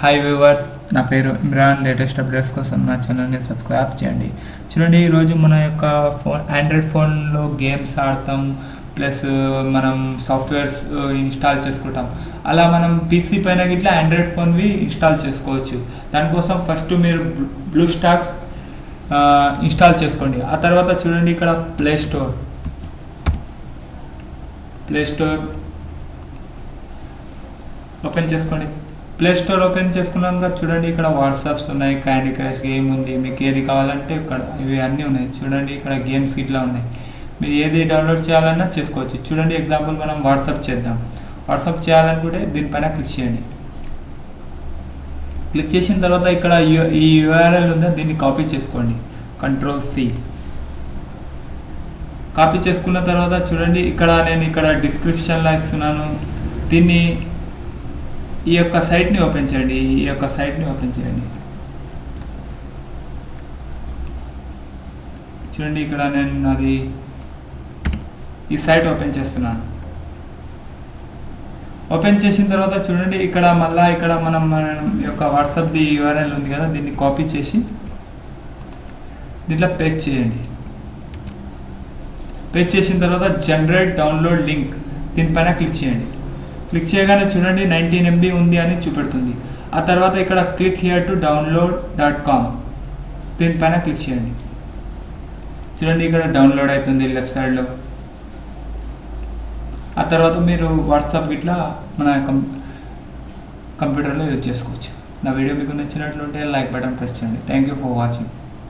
Hi viewers, నా పేరు Imran. Latest updates కోసం నా ఛానల్ని సబ్స్క్రైబ్ చేయండి. చూడండి, ఈరోజు మన యొక్క ఆండ్రాయిడ్ ఫోన్లో గేమ్స్ ఆడతాం, ప్లస్ మనం సాఫ్ట్వేర్స్ ఇన్స్టాల్ చేసుకుంటాం. అలా మనం పీసీ పైన ఇట్లా ఆండ్రాయిడ్ ఫోన్వి ఇన్స్టాల్ చేసుకోవచ్చు. దానికోసం ఫస్ట్ మీరు బ్లూస్టాక్స్ ఇన్స్టాల్ చేసుకోండి. ఆ తర్వాత చూడండి, ఇక్కడ ప్లే స్టోర్ ఓపెన్ చేసుకోండి. ప్లే స్టోర్ ఓపెన్ చేసుకున్నాక చూడండి, ఇక్కడ వాట్సాప్స్ ఉన్నాయి, క్యాండీ క్రష్ గేమ్ ఉంది. మీకు ఏది కావాలంటే ఇక్కడ ఇవి అన్నీ ఉన్నాయి. చూడండి, ఇక్కడ గేమ్స్ ఇట్లా ఉన్నాయి. మీరు ఏది డౌన్లోడ్ చేయాలన్నా చేసుకోవచ్చు. చూడండి, ఎగ్జాంపుల్ మనం వాట్సాప్ చేద్దాం. వాట్సాప్ చేయాలనుకుంటే దీనిపైన క్లిక్ చేయండి. క్లిక్ చేసిన తర్వాత ఇక్కడ ఈ యూఆర్ఎల్ ఉందా, దీన్ని కాపీ చేసుకోండి. Ctrl+C కాపీ చేసుకున్న తర్వాత చూడండి, నేను ఇక్కడ డిస్క్రిప్షన్లో ఇస్తున్నాను. దీన్ని ఈ యొక్క సైట్ని ఓపెన్ చేయండి. చూడండి, ఇక్కడ నేను నాది ఈ సైట్ ఓపెన్ చేస్తున్నాను. ఓపెన్ చేసిన తర్వాత చూడండి, ఇక్కడ మనం యొక్క వాట్సాప్ది యూఆర్ఎల్ ఉంది కదా, దీన్ని కాపీ చేసి దీంట్లో పేస్ట్ చేయండి. పేస్ట్ చేసిన తర్వాత జనరేట్ డౌన్లోడ్ లింక్ దీనిపైన క్లిక్ చేయండి. క్లిక్ చేయగానే చూడండి 19 MB ఉంది అని చూపెడుతుంది. ఆ తర్వాత ఇక్కడ క్లిక్ హియర్ టు download.com దీనిపైన క్లిక్ చేయండి. చూడండి, ఇక్కడ డౌన్లోడ్ అవుతుంది లెఫ్ట్ సైడ్లో. ఆ తర్వాత మీరు వాట్సాప్ ఇట్లా మన కంప్యూటర్లో యూజ్ చేసుకోవచ్చు. నా వీడియో మీకు నచ్చినట్లుంటే లైక్ బటన్ ప్రెస్ చేయండి. Thank you for watching.